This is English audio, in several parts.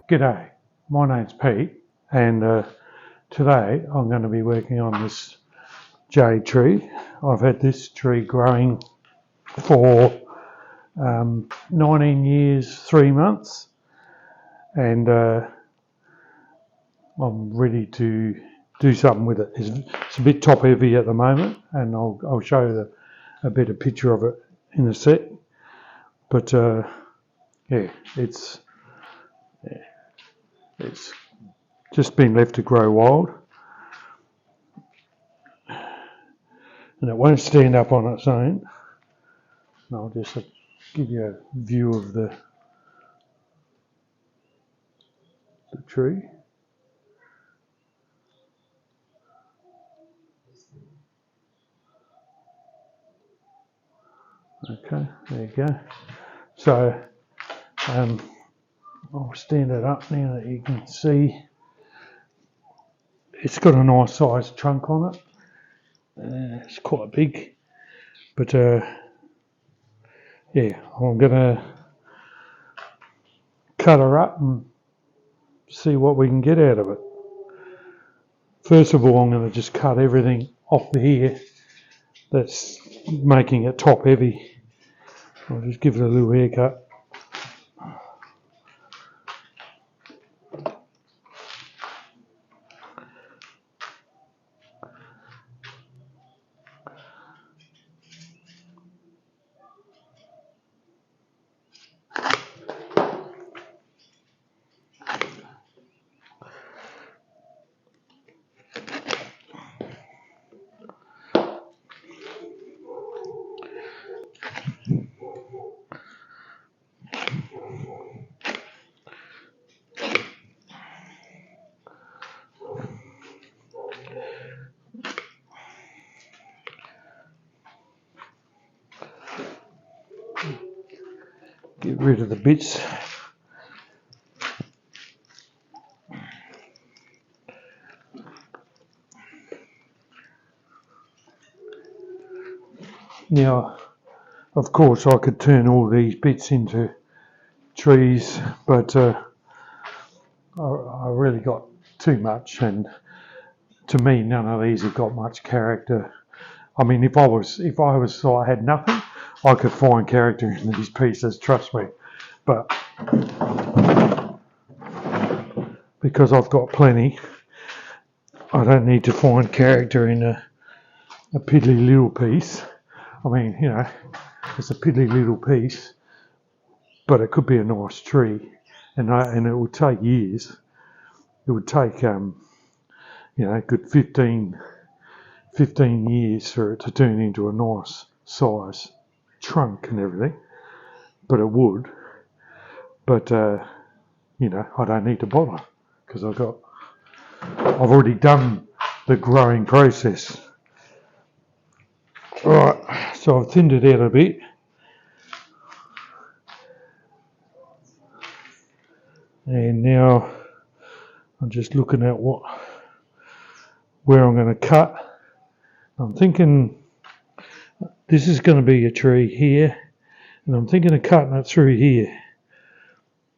G'day, my name's Pete, and today I'm going to be working on this jade tree. I've had this tree growing for 19 years, 3 months, and I'm ready to do something with it. It's a bit top heavy at the moment, and I'll show you a better picture of it in a sec. But yeah, it's just been left to grow wild, and it won't stand up on its own. And I'll just give you a view of the tree. Okay, there you go. So I'll stand it up now that you can see. It's got a nice sized trunk on it. It's quite big, but yeah, I'm gonna cut her up and see what we can get out of it. First of all, I'm going to just cut everything off the here that's making it top heavy. I'll just give it a little haircut. Get rid of the bits. Now, of course, I could turn all these bits into trees, but I really got too much, and to me, none of these have got much character. I mean, if I had nothing, I could find character in these pieces, trust me. But because I've got plenty, I don't need to find character in a piddly little piece. I mean, you know, it's a piddly little piece, but it could be a nice tree, and it would take years. It would take, you know, a good 15 years for it to turn into a nice size trunk and everything, but it would. But you know, I don't need to bother because I've already done the growing process. Alright, so I've thinned it out a bit. And now I'm just looking at where I'm going to cut. I'm thinking this is going to be a tree here, and I'm thinking of cutting it through here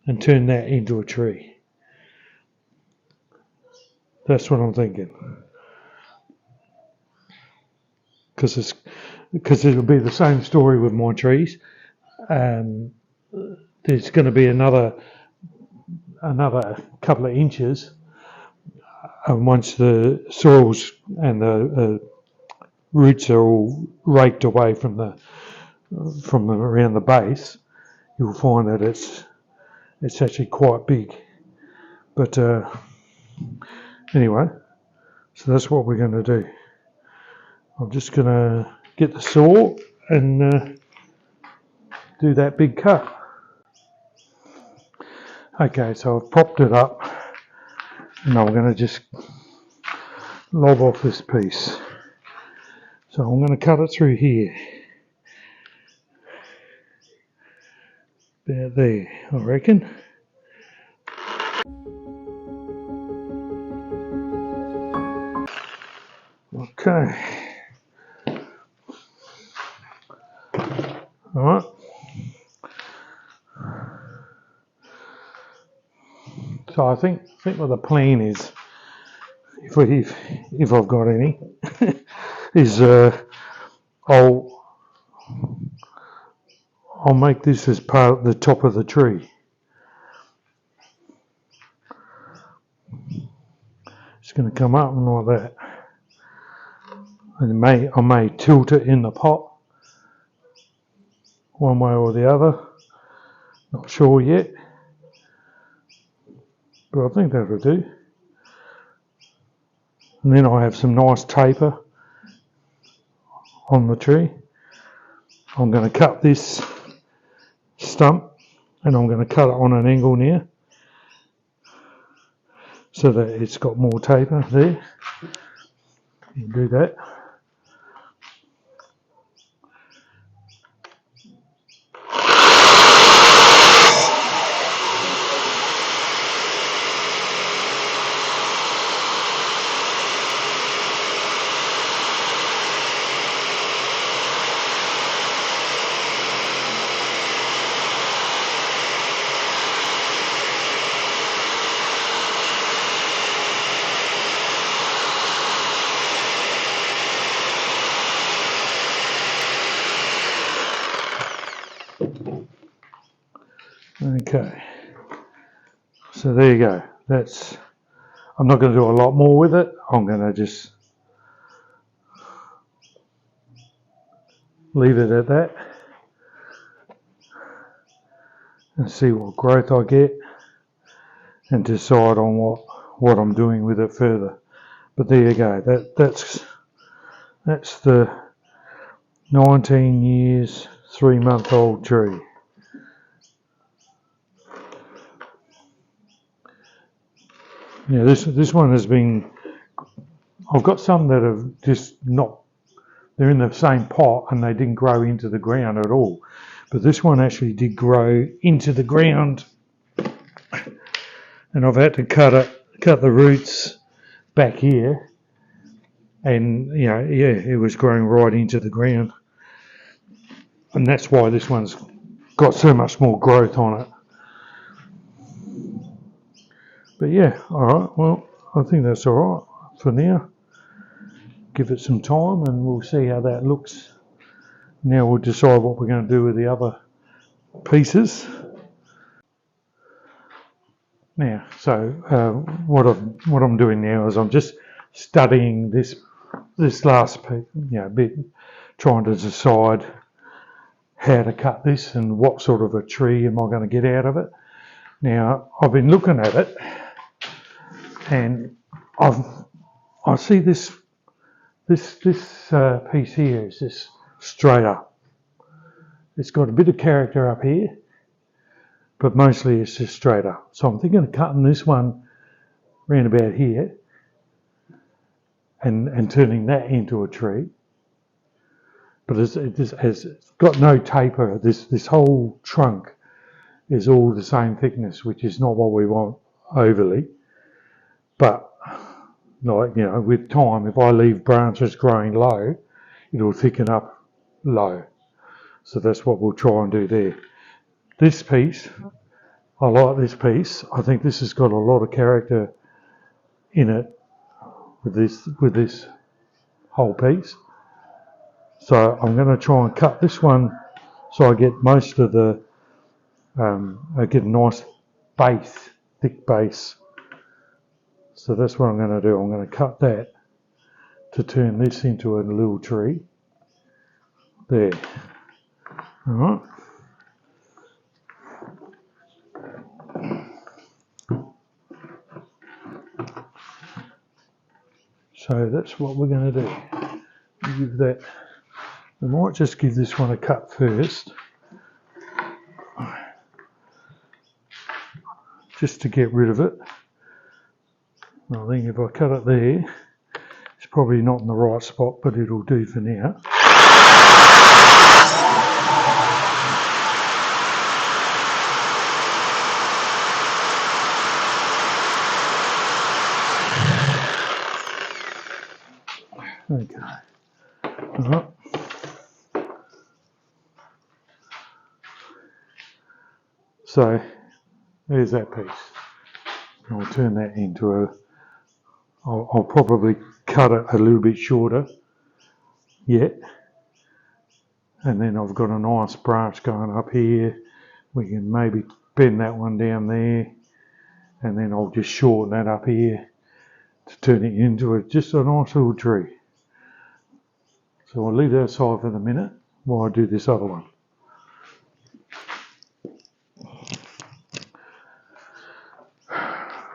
and turn that into a tree. That's what I'm thinking. Because it'll be the same story with my trees. There's going to be another couple of inches, and once the soils and the roots are all raked away from around the base, you'll find that it's actually quite big. But anyway, so that's what we're going to do. I'm just going to get the saw and do that big cut. Okay, so I've propped it up, and I'm going to just lob off this piece. So I'm going to cut it through here. About there, I reckon. Okay. Alright. So I think what the plan is, if I've got any, is I'll make this as part of the top of the tree. It's going to come up and like that, and I may tilt it in the pot one way or the other. Not sure yet, but I think that'll do. And then I have some nice taper on the tree. I'm going to cut this stump, and I'm going to cut it on an angle now, so that it's got more taper there. You do that. Okay, so there you go. I'm not going to do a lot more with it. I'm going to just leave it at that and see what growth I get, and decide on what I'm doing with it further. But there you go. That's the 19 years, 3-month-old tree. Yeah, this one has been. I've got some that have just not. They're in the same pot and they didn't grow into the ground at all. But this one actually did grow into the ground, and I've had to cut the roots back here, and it was growing right into the ground, and that's why this one's got so much more growth on it. But yeah, all right. Well, I think that's all right for now. Give it some time, and we'll see how that looks. Now we'll decide what we're going to do with the other pieces. Now, so what I'm doing now is I'm just studying this last bit, trying to decide how to cut this and what sort of a tree am I going to get out of it. Now, I've been looking at it, and I see this piece here is just straight up. It's got a bit of character up here, but mostly it's just straight up. So I'm thinking of cutting this one round about here and turning that into a tree. But it's got no taper. This whole trunk is all the same thickness, which is not what we want overly. But with time, if I leave branches growing low, it'll thicken up low. So that's what we'll try and do there. This piece, I like this piece. I think this has got a lot of character in it with this whole piece. So I'm going to try and cut this one so I get most of the, I get a nice base, thick base. So that's what I'm going to do. I'm going to cut that to turn this into a little tree. There. All right. So that's what we're going to do. Give that. We might just give this one a cut first, just to get rid of it. I think if I cut it there, it's probably not in the right spot, but it'll do for now. Okay. All right. So there's that piece. I'll turn that into a, I'll probably cut it a little bit shorter yet. And then I've got a nice branch going up here. We can maybe bend that one down there. And then I'll just shorten that up here to turn it into just a nice little tree. So I'll leave that aside for the minute while I do this other one.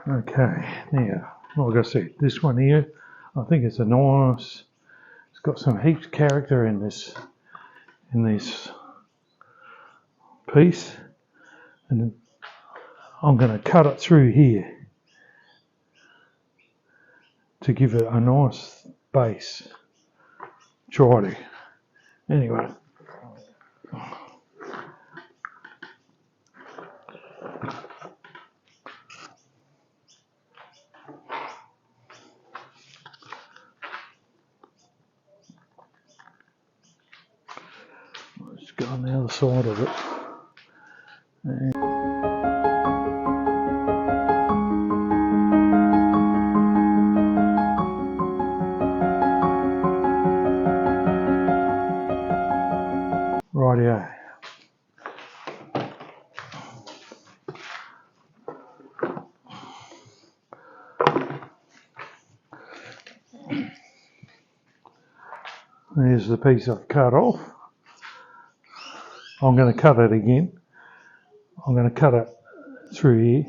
Okay, now, like I said, this one here, I think it's a nice, it's got some heaps of character in this piece, and I'm going to cut it through here to give it a nice base. Try to. Anyway. Let's go on the other side of it. And rightio. There's the piece I've cut off. I'm going to cut it again. I'm going to cut it through here.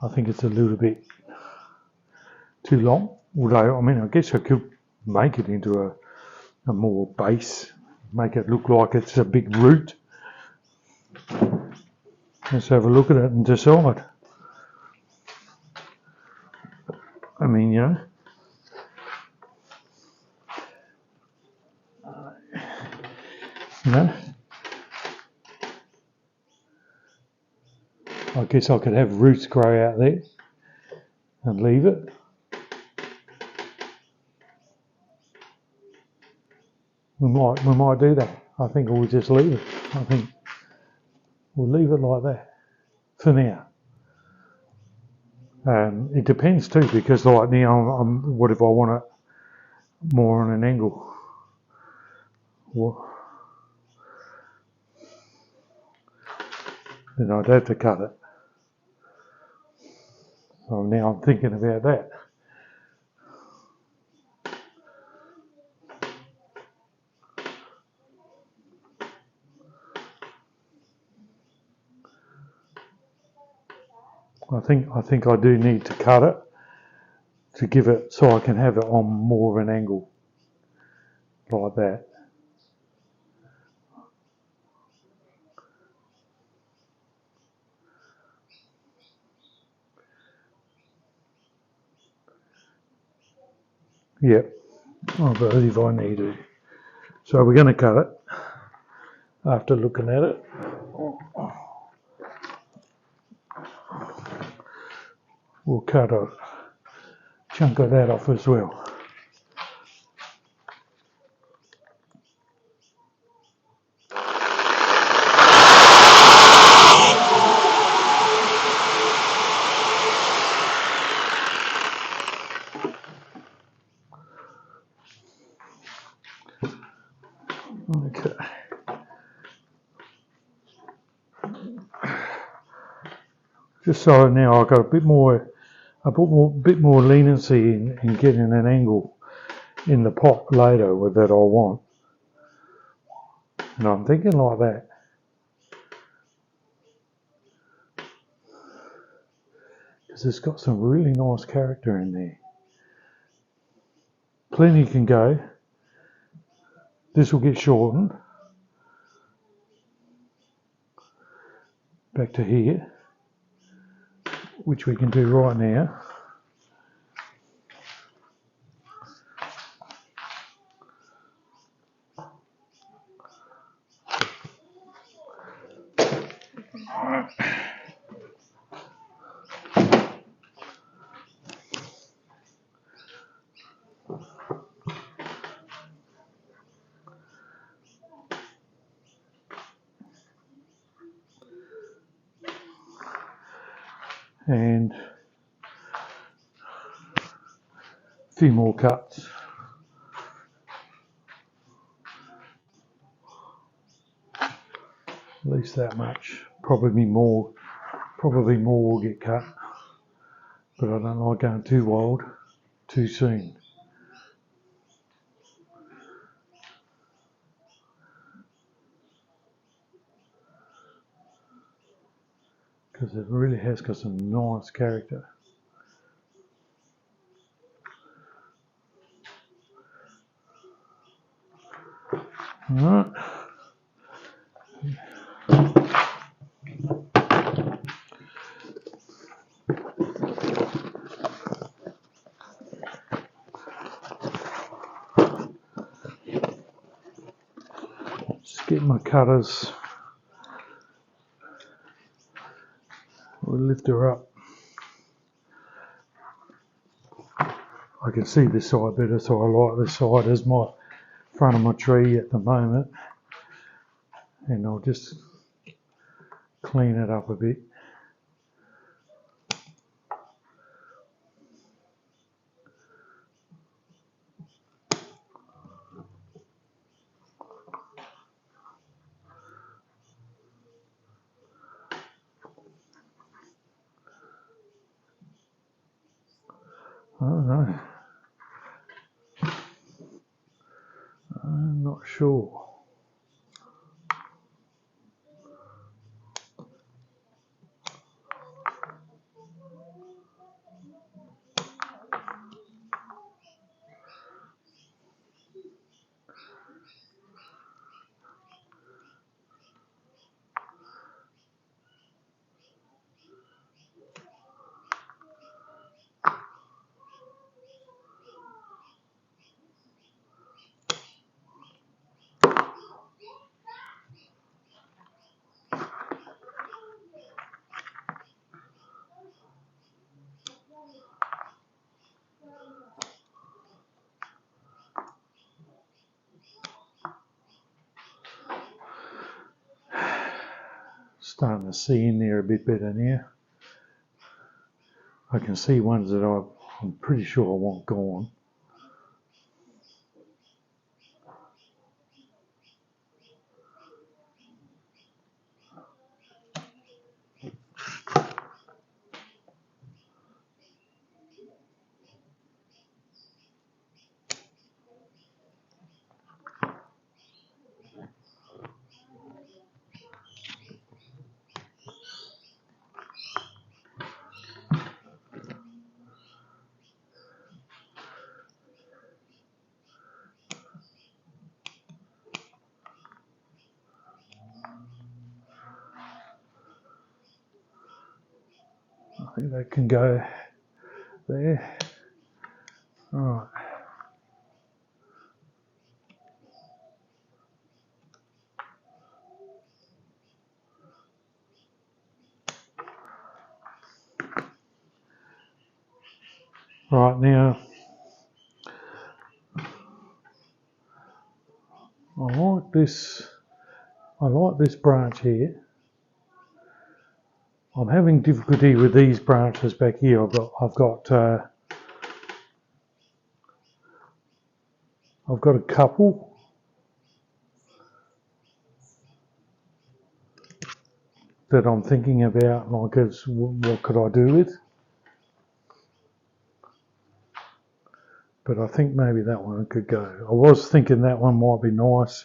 I think it's a little bit too long. Although, I mean, I guess I could make it into a more base, make it look like it's a big root. Let's have a look at it and decide. I mean, you know, I guess I could have roots grow out there and leave it. We might do that. I think we'll just leave it. I think we'll leave it like that for now. It depends too, because like now, what if I want it more on an angle? Well, then I'd have to cut it. So now I'm thinking about that. I think I do need to cut it to give it so I can have it on more of an angle like that. Yep, I believe I need to. So we're going to cut it after looking at it. We'll cut a chunk of that off as well. Okay. Just so now I've got a bit more leniency in getting an angle in the pot later that I want. And I'm thinking like that. Because it's got some really nice character in there. Plenty can go. This will get shortened. Back to here. Which we can do right now. And few more cuts. At least that much. Probably more will get cut. But I don't like going too wild too soon. Because it really has got some nice character. Alright. Just get my cutters. We'll lift her up. I can see this side better, so I like this side as my front of my tree at the moment. And I'll just clean it up a bit. I don't know. I'm not sure. Starting to see in there a bit better now. I can see ones that I'm pretty sure I want gone. I think that can go there. Right. Right now, I like this branch here. I'm having difficulty with these branches back here. I've got a couple that I'm thinking about, like, as what could I do with? But I think maybe that one could go. I was thinking that one might be nice.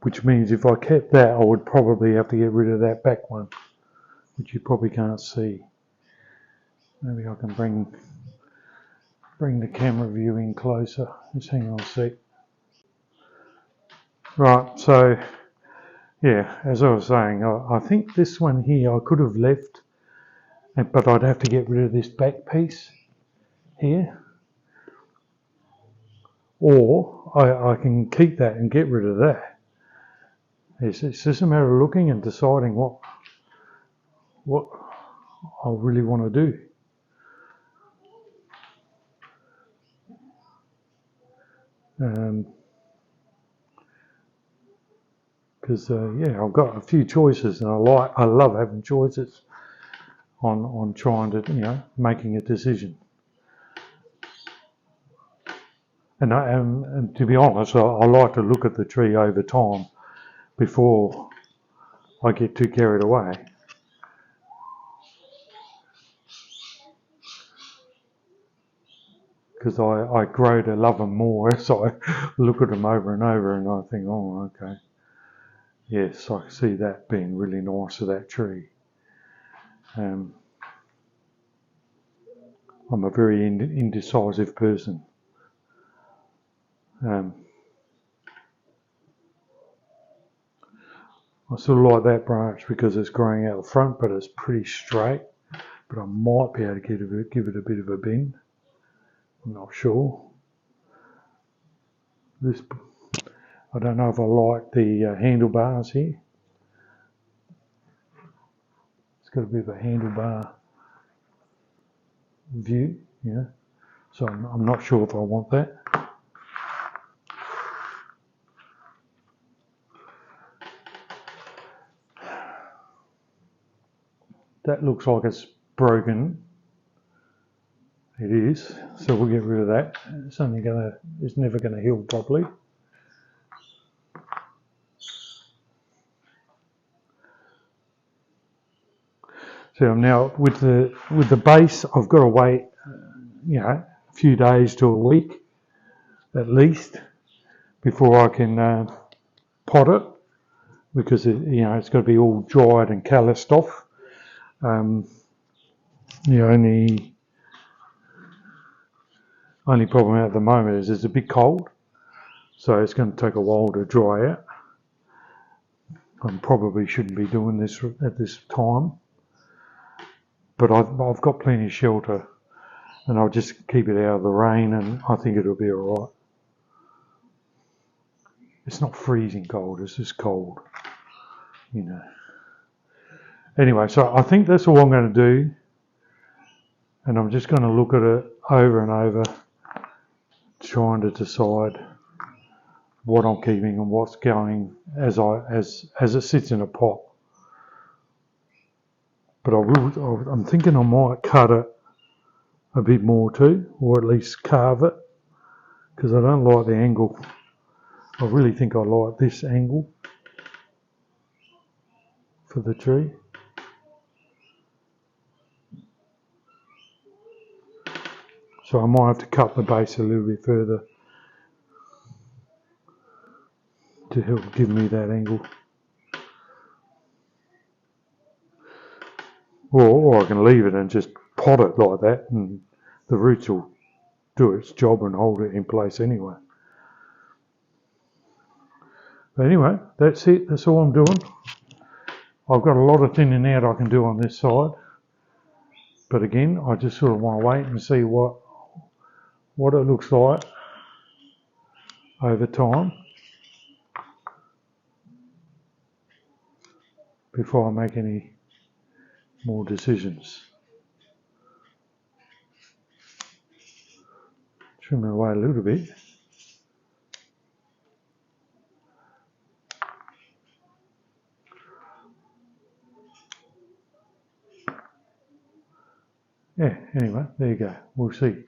Which means if I kept that, I would probably have to get rid of that back one, which you probably can't see. Maybe I can bring the camera view in closer. Just hang on a sec. Right, so yeah, as I was saying, I think this one here I could have left, but I'd have to get rid of this back piece here. Or I can keep that and get rid of that. It's just a matter of looking and deciding what I really want to do. Because yeah, I've got a few choices, and I love having choices on trying to, you know, making a decision. And to be honest, I like to look at the tree over time before I get too carried away. Because I grow to love them more as I look at them over and over, and I think, oh, okay, yes, I see that being really nice for that tree. I'm a very indecisive person. I sort of like that branch because it's growing out the front, but it's pretty straight. But I might be able to give it a bit of a bend. I'm not sure. This, I don't know if I like the handlebars here. It's got a bit of a handlebar view, you know. So I'm not sure if I want that. That looks like it's broken. It is, so we'll get rid of that. It's never gonna heal properly. So now with the base, I've got to wait, you know, a few days to a week at least before I can pot it, because you know, it's got to be all dried and calloused off. The only problem at the moment is it's a bit cold, so it's going to take a while to dry out. I probably shouldn't be doing this at this time, but I've got plenty of shelter, and I'll just keep it out of the rain, and I think it'll be all right. It's not freezing cold, it's just cold, you know. Anyway, so I think that's all I'm going to do, and I'm just going to look at it over and over, trying to decide what I'm keeping and what's going as it sits in a pot. But I'm thinking I might cut it a bit more too, or at least carve it, because I don't like the angle. I really think I like this angle for the tree. So I might have to cut the base a little bit further to help give me that angle. Or I can leave it and just pot it like that, and the roots will do its job and hold it in place anyway. But anyway, that's it. That's all I'm doing. I've got a lot of thinning out I can do on this side. But again, I just sort of want to wait and see what it looks like over time before I make any more decisions. Trim it away a little bit. Yeah, anyway, there you go. We'll see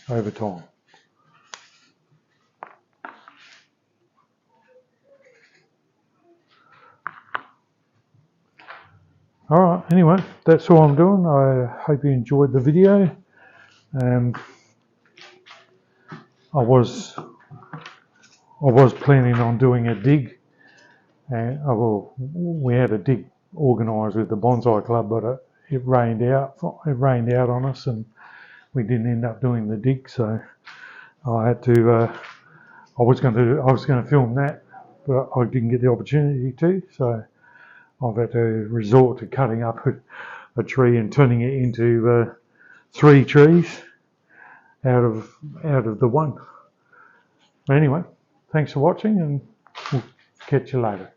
over time. Alright, anyway, that's all I'm doing. I hope you enjoyed the video. I was planning on doing a dig. We had a dig organised with the Bonsai Club, but it rained out. It rained out on us, and we didn't end up doing the dig. So I had to. I was going to film that, but I didn't get the opportunity to. So I've had to resort to cutting up a tree and turning it into 3 trees out of the one. But anyway, thanks for watching, and we'll catch you later.